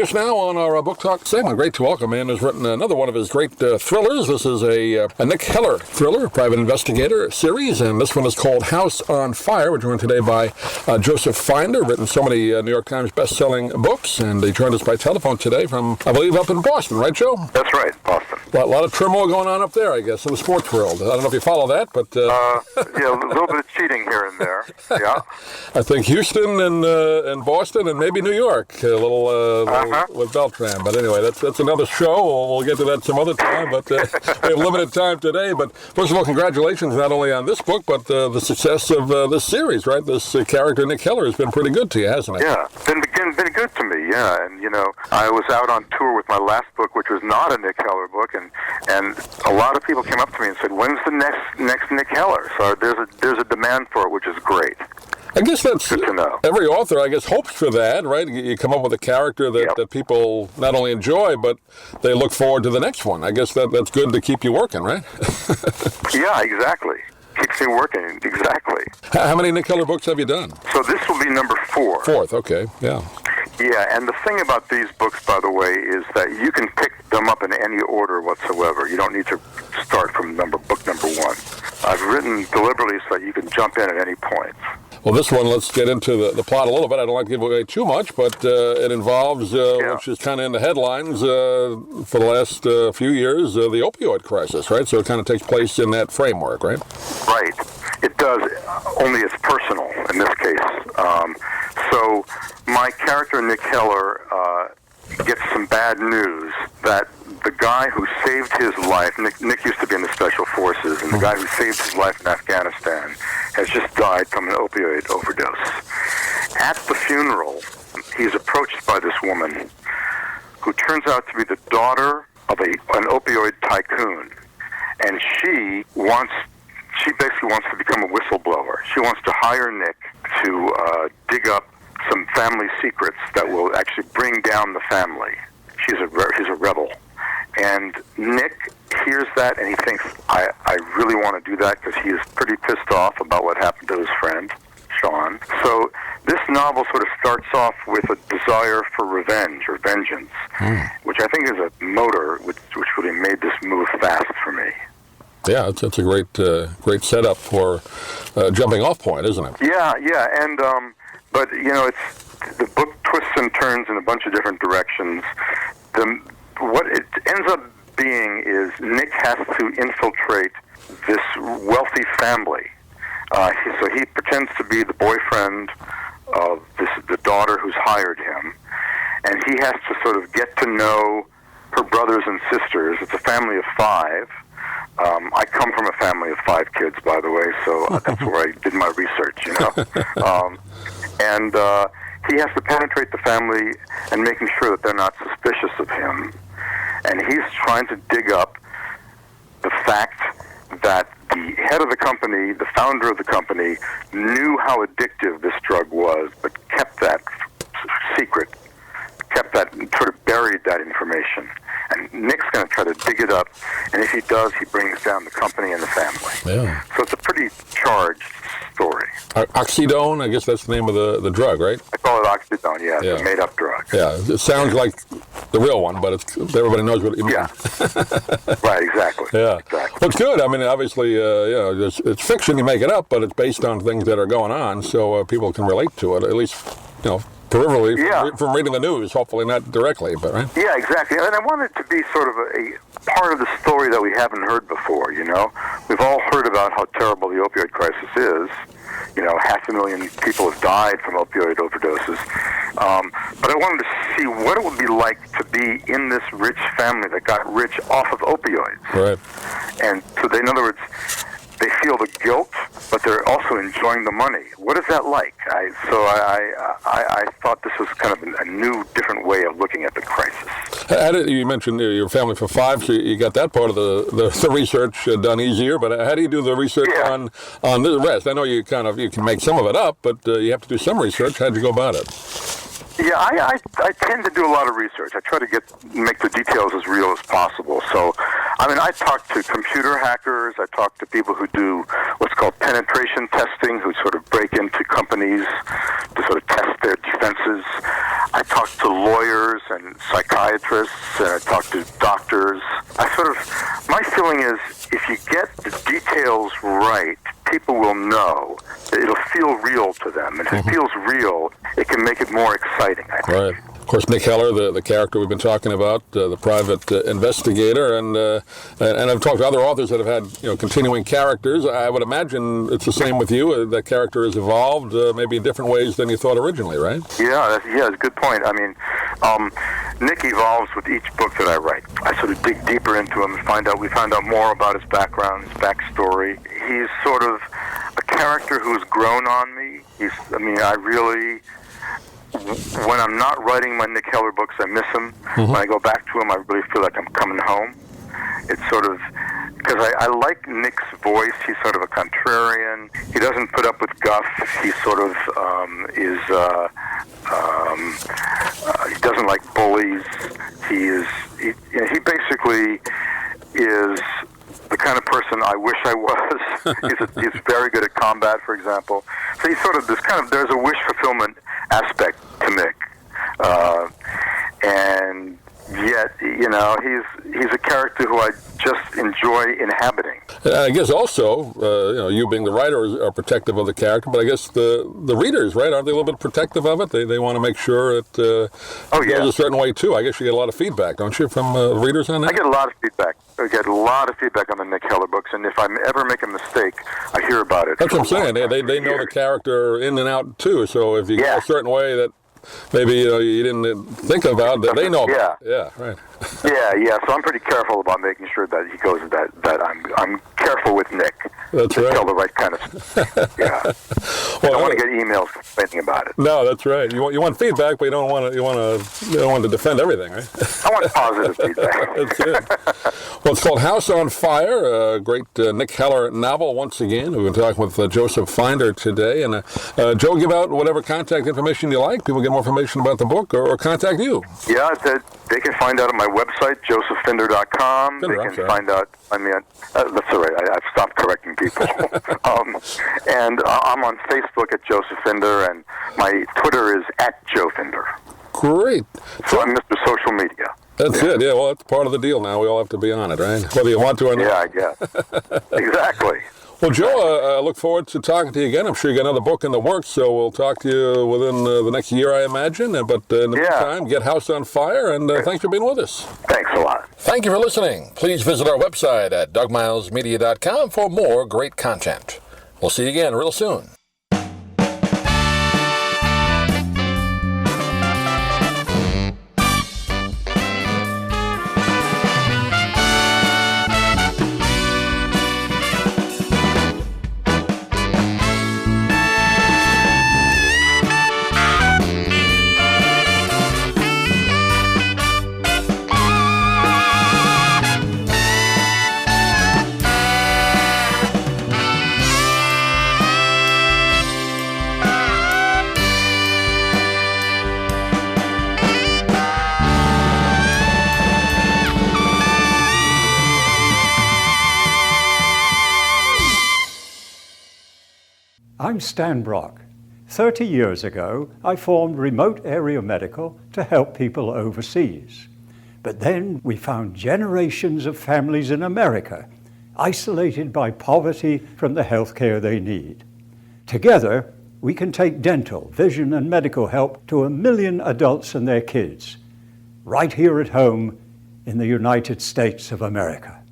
us now on our Book Talk segment. Great to welcome in who's written another one of his great thrillers. This is a Nick Heller thriller, private investigator series, and this one is called House on Fire. We're joined today by Joseph Finder, written so many New York Times best-selling books, and he joined us by telephone today from, I believe, up in Boston, right, Joe? That's right, Boston. A lot of turmoil going on up there, I guess, in the sports world. I don't know if you follow that, but... yeah, a little bit of cheating here and there, yeah. I think Houston and Boston and maybe New York, a little with Beltran. But anyway, that's another show. We'll get to that some other time, but we have limited time today. But first of all, congratulations not only on this book, but the success of this series, right? This character, Nick Heller, has been pretty good to you, hasn't it? Yeah, been good to me, yeah. And, you know, I was out on tour with my last book, which was not a Nick Heller book, and a lot of people came up to me and said, when's the next Nick Heller? So there's a demand for it, which is great. I guess that's good to know. Every author, I guess, hopes for that, right? You come up with a character that people not only enjoy, but they look forward to the next one. I guess that's good to keep you working, right? Yeah, exactly. Keeps me working, exactly. How many Nick Heller books have you done? So this will be number 4. Fourth, okay, yeah. Yeah, and the thing about these books, by the way, is that you can pick them up in any order whatsoever. You don't need to start from book number 1. I've written deliberately so that you can jump in at any point. Well, this one, let's get into the plot a little bit. I don't like to give away too much, but it involves, which is kind of in the headlines for the last few years, the opioid crisis, right? So it kind of takes place in that framework, right? Right. It does, only it's personal in this case. So my character, Nick Heller, gets some bad news that the guy who saved his life, Nick used to be in the Special Forces, and the guy who saved his life in Afghanistan has just died from an opioid overdose. At the funeral, he's approached by this woman who turns out to be the daughter of an opioid tycoon, and she basically wants to become a whistleblower. She wants to hire Nick to dig up some family secrets that will actually bring down the family. He's a rebel. And Nick hears that, and he thinks, I really want to do that, because he is pretty pissed off about what happened to his friend, Sean. So this novel sort of starts off with a desire for revenge or vengeance, which I think is a motor which really made this move fast for me. Yeah, it's a great setup for jumping off point, isn't it? Yeah, and but you know, the book twists and turns in a bunch of different directions. What it ends up being is Nick has to infiltrate this wealthy family. So he pretends to be the boyfriend of the daughter who's hired him, and he has to sort of get to know her brothers and sisters. It's a family of 5. I come from a family of 5 kids, by the way, so that's where I did my research, you know. And he has to penetrate the family and making sure that they're not suspicious of him. And he's trying to dig up the fact that the head of the company, the founder of the company, knew how addictive this drug was, but kept that secret, sort of buried that information. And Nick's going to try to dig it up, and if he does, he brings down the company and the family. Yeah. So it's a pretty charged story. Oxydone, I guess that's the name of the drug, right? I call it Oxydone, yeah. It's a made-up drug. Yeah, it sounds like the real one, but everybody knows what it means. Yeah, right, exactly. Yeah. Exactly. Well, it's good. I mean, obviously, it's fiction, you make it up, but it's based on things that are going on, so people can relate to it, at least, peripherally, from reading the news, hopefully not directly, but right? Yeah, exactly. And I want it to be sort of a part of the story that we haven't heard before, you know? We've all heard about how terrible the opioid crisis is. You know, 500,000 people have died from opioid overdoses. But I wanted to see what it would be like to be in this rich family that got rich off of opioids. Right. And so in other words, they feel the guilt, but they're also enjoying the money. What is that like? I thought this was kind of a new, different way of looking at the crisis. You mentioned your family for 5, so you got that part of the research done easier, but how do you do the research on the rest? I know you can make some of it up, but you have to do some research. How did you go about it? Yeah, I tend to do a lot of research. I try to make the details as real as possible. So, I mean, I talk to computer hackers. I talk to people who do what's called penetration testing, who sort of break into companies to sort of test their defenses. I talk to lawyers and psychiatrists, and I talk to doctors. My feeling is if you get the details right, people will know that it'll feel real to them. And if it feels real, it can make it more exciting, I think. Right. Of course, Nick Heller, the character we've been talking about, the private investigator, and I've talked to other authors that have had continuing characters. I would imagine it's the same with you. That character has evolved maybe in different ways than you thought originally, right? Yeah, that's a good point. I mean, Nick evolves with each book that I write. I sort of dig deeper into him and we find out more about his background, his backstory. He's sort of a character who's grown on me. When I'm not writing my Nick Heller books, I miss him. Mm-hmm. When I go back to him, I really feel like I'm coming home. It's sort of, because I like Nick's voice. He's sort of a contrarian. He doesn't put up with guff. He sort of he doesn't like bullies. He basically is the kind of person I wish I was. He's very good at combat, for example. So he's sort of there's a wish fulfillment aspect to Nick, and yet he's a character who I just enjoy inhabiting. I guess also, you being the writer are protective of the character, but I guess the readers, right, aren't they a little bit protective of it? They want to make sure it goes a certain way too. I guess you get a lot of feedback, don't you, from readers on that? I get a lot of feedback. I get a lot of feedback on the Nick Heller books, and if I ever make a mistake, I hear about it. That's what I'm saying. They know the character in and out too. So if you go a certain way that maybe you didn't think about, that they know about. Yeah, right. Yeah. So I'm pretty careful about making sure that he goes that I'm careful with Nick. That's to right. tell the right kind of. Yeah. Well, I don't want to get emails complaining about it. No, that's right. You want feedback, but you don't want to defend everything, right? I want positive feedback. That's it. Well, it's called House on Fire, a great Nick Heller novel. Once again, we've been talking with Joseph Finder today, and Joe, give out whatever contact information you like. People get more information about the book or contact you. Yeah, they can find out at my website, josephfinder.com. They can find out. That's all right. I've stopped correcting people. And I'm on Facebook at Joseph Finder, and my Twitter is @JoeFinder. Great. So I'm Mr. Social Media. That's it. Yeah, well, that's part of the deal now. We all have to be on it, right? Whether you want to or not. Yeah, I guess. Exactly. Well, Joe, I look forward to talking to you again. I'm sure you got another book in the works, so we'll talk to you within the next year, I imagine. But in the meantime, get House on Fire, and thanks for being with us. Thanks a lot. Thank you for listening. Please visit our website at DougMilesMedia.com for more great content. We'll see you again real soon. I'm Stan Brock. 30 years ago, I formed Remote Area Medical to help people overseas. But then we found generations of families in America isolated by poverty from the health care they need. Together, we can take dental, vision, and medical help to 1 million adults and their kids, right here at home in the United States of America.